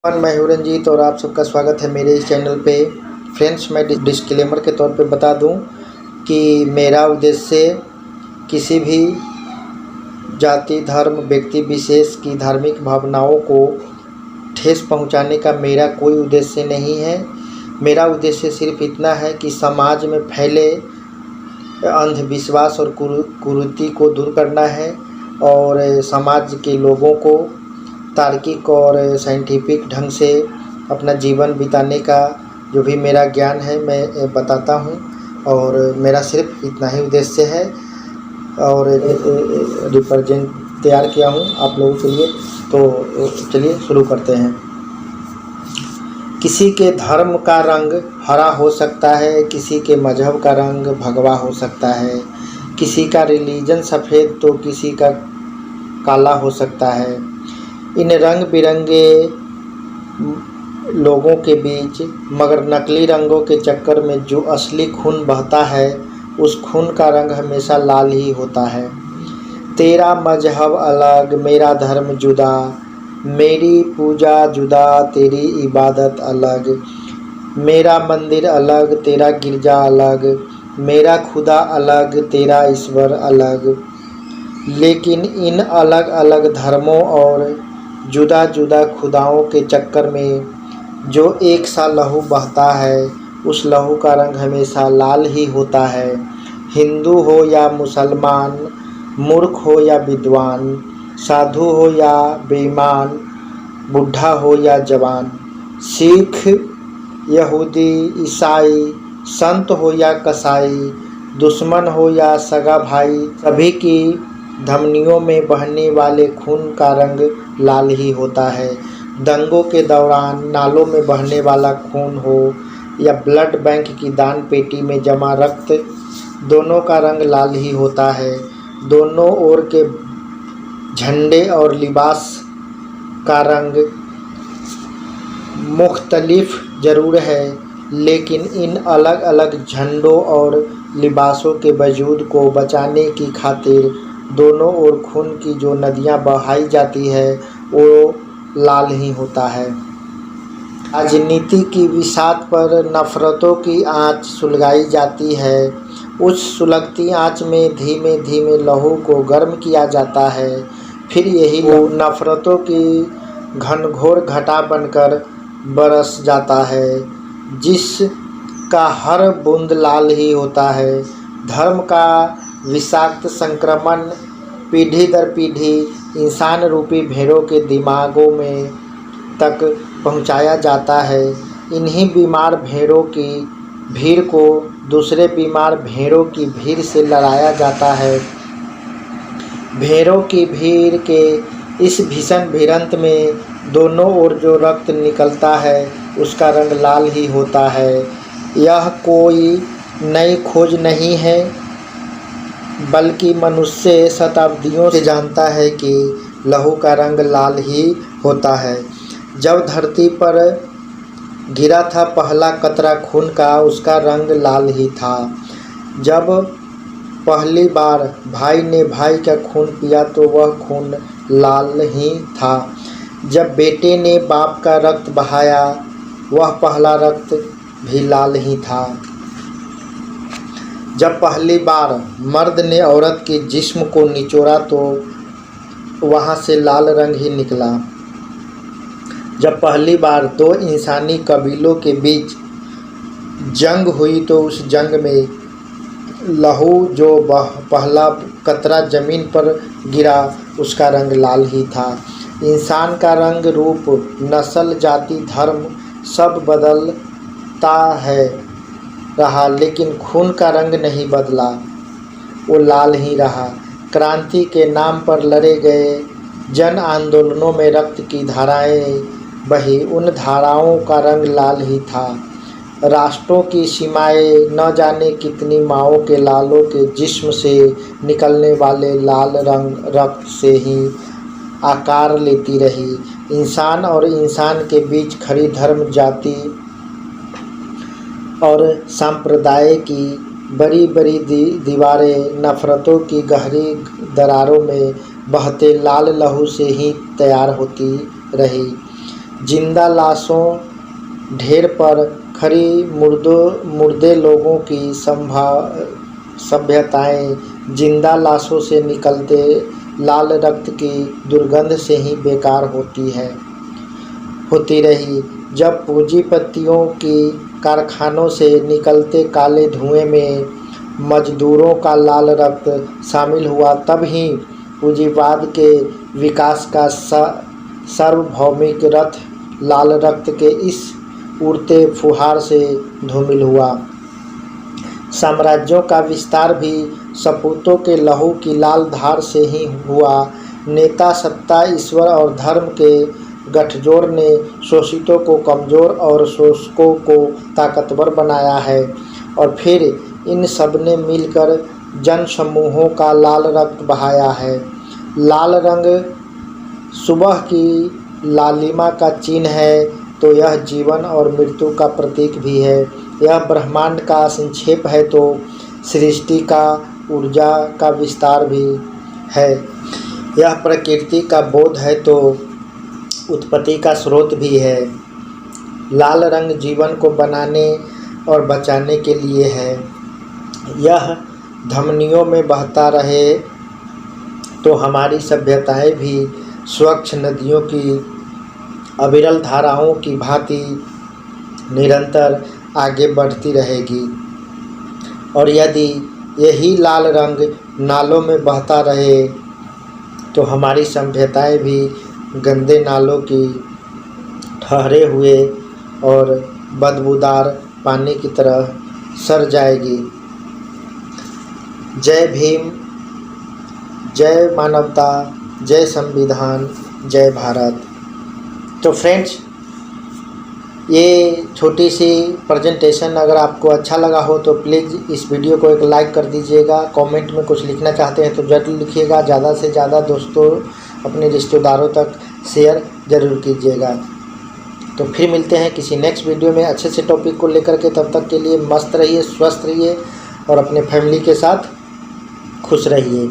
मैं हूं रंजीत और आप सबका स्वागत है मेरे इस चैनल पे। फ्रेंड्स, मैं डिस्क्लेमर के तौर पे बता दूं कि मेरा उद्देश्य किसी भी जाति, धर्म, व्यक्ति विशेष की धार्मिक भावनाओं को ठेस पहुंचाने का मेरा कोई उद्देश्य नहीं है। मेरा उद्देश्य सिर्फ इतना है कि समाज में फैले अंधविश्वास और कुरीति को दूर करना है और समाज के लोगों को तार्किक और साइंटिफिक ढंग से अपना जीवन बिताने का जो भी मेरा ज्ञान है मैं बताता हूं और मेरा सिर्फ इतना ही उद्देश्य है और रिप्रेजेंट तैयार किया हूं आप लोगों के लिए। तो चलिए शुरू करते हैं। किसी के धर्म का रंग हरा हो सकता है, किसी के मजहब का रंग भगवा हो सकता है, किसी का रिलीजन सफ़ेद तो किसी का काला हो सकता है। इन रंग बिरंगे लोगों के बीच मगर नकली रंगों के चक्कर में जो असली खून बहता है उस खून का रंग हमेशा लाल ही होता है। तेरा मजहब अलग, मेरा धर्म जुदा, मेरी पूजा जुदा, तेरी इबादत अलग, मेरा मंदिर अलग, तेरा गिरजा अलग, मेरा खुदा अलग, तेरा ईश्वर अलग। लेकिन इन अलग अलग धर्मों और जुदा जुदा खुदाओं के चक्कर में जो एक सा लहू बहता है उस लहू का रंग हमेशा लाल ही होता है। हिंदू हो या मुसलमान, मूर्ख हो या विद्वान, साधु हो या बेईमान, बूढ़ा हो या जवान, सिख, यहूदी, ईसाई, संत हो या कसाई, दुश्मन हो या सगा भाई, सभी की धमनियों में बहने वाले खून का रंग लाल ही होता है। दंगों के दौरान नालों में बहने वाला खून हो या ब्लड बैंक की दान पेटी में जमा रक्त, दोनों का रंग लाल ही होता है। दोनों ओर के झंडे और लिबास का रंग मुख्तलिफ जरूर है, लेकिन इन अलग अलग झंडों और लिबासों के वजूद को बचाने की खातिर दोनों ओर खून की जो नदियां बहाई जाती है वो लाल ही होता है। राजनीति की बिसात पर नफरतों की आंच सुलगाई जाती है। उस सुलगती आंच में धीमे धीमे लहू को गर्म किया जाता है। फिर यही लहू नफरतों की घनघोर घटा बनकर बरस जाता है, जिसका हर बूंद लाल ही होता है। धर्म का विषाक्त संक्रमण पीढ़ी दर पीढ़ी इंसान रूपी भेड़ों के दिमागों में तक पहुंचाया जाता है। इन्हीं बीमार भेड़ों की भीड़ को दूसरे बीमार भेड़ों की भीड़ से लड़ाया जाता है। भेड़ों की भीड़ के इस भीषण भिड़ंत में दोनों ओर जो रक्त निकलता है उसका रंग लाल ही होता है। यह कोई नई खोज नहीं है, बल्कि मनुष्य शताब्दियों से जानता है कि लहू का रंग लाल ही होता है। जब धरती पर गिरा था पहला कतरा खून का, उसका रंग लाल ही था। जब पहली बार भाई ने भाई का खून पिया तो वह खून लाल ही था। जब बेटे ने बाप का रक्त बहाया वह पहला रक्त भी लाल ही था। जब पहली बार मर्द ने औरत के जिस्म को निचोड़ा तो वहाँ से लाल रंग ही निकला। जब पहली बार दो इंसानी कबीलों के बीच जंग हुई तो उस जंग में लहू जो पहला कतरा ज़मीन पर गिरा उसका रंग लाल ही था। इंसान का रंग, रूप, नस्ल, जाति, धर्म सब बदलता है रहा, लेकिन खून का रंग नहीं बदला, वो लाल ही रहा। क्रांति के नाम पर लड़े गए जन आंदोलनों में रक्त की धाराएं बही, उन धाराओं का रंग लाल ही था। राष्ट्रों की सीमाएं न जाने कितनी माओं के लालों के जिस्म से निकलने वाले लाल रंग रक्त से ही आकार लेती रही। इंसान और इंसान के बीच खड़ी धर्म, जाति और संप्रदाय की बड़ी बड़ी दीवारें नफ़रतों की गहरी दरारों में बहते लाल लहू से ही तैयार होती रही। जिंदा लाशों ढेर पर खड़ी मुर्दे लोगों की सभ्यताएं जिंदा लाशों से निकलते लाल रक्त की दुर्गंध से ही बेकार होती रही। जब पूंजीपतियों की कारखानों से निकलते काले धुएं में मजदूरों का लाल रक्त शामिल हुआ, तब ही पूंजीवाद के विकास का सार्वभौमिक रथ लाल रक्त के इस उड़ते फुहार से धूमिल हुआ। साम्राज्यों का विस्तार भी सपूतों के लहू की लाल धार से ही हुआ। नेता, सत्ता, ईश्वर और धर्म के गठजोड़ ने शोषितों को कमज़ोर और शोषकों को ताकतवर बनाया है, और फिर इन सब ने मिलकर जनसमूहों का लाल रक्त बहाया है। लाल रंग सुबह की लालिमा का चिन्ह है, तो यह जीवन और मृत्यु का प्रतीक भी है। यह ब्रह्मांड का संक्षेप है, तो सृष्टि का ऊर्जा का विस्तार भी है। यह प्रकृति का बोध है, तो उत्पत्ति का स्रोत भी है। लाल रंग जीवन को बनाने और बचाने के लिए है। यह धमनियों में बहता रहे, तो हमारी सभ्यताएं भी स्वच्छ नदियों की अविरल धाराओं की भांति निरंतर आगे बढ़ती रहेगी। और यदि यही लाल रंग नालों में बहता रहे, तो हमारी सभ्यताएं भी गंदे नालों की ठहरे हुए और बदबूदार पानी की तरह सड़ जाएगी। जय भीम, जय मानवता, जय संविधान, जय भारत। तो फ्रेंड्स, ये छोटी सी प्रेजेंटेशन अगर आपको अच्छा लगा हो तो प्लीज़ इस वीडियो को एक लाइक कर दीजिएगा। कमेंट में कुछ लिखना चाहते हैं तो ज़रूर लिखिएगा। ज़्यादा से ज़्यादा दोस्तों, अपने रिश्तेदारों तक शेयर ज़रूर कीजिएगा। तो फिर मिलते हैं किसी नेक्स्ट वीडियो में अच्छे से टॉपिक को लेकर के। तब तक के लिए मस्त रहिए, स्वस्थ रहिए और अपने फैमिली के साथ खुश रहिए।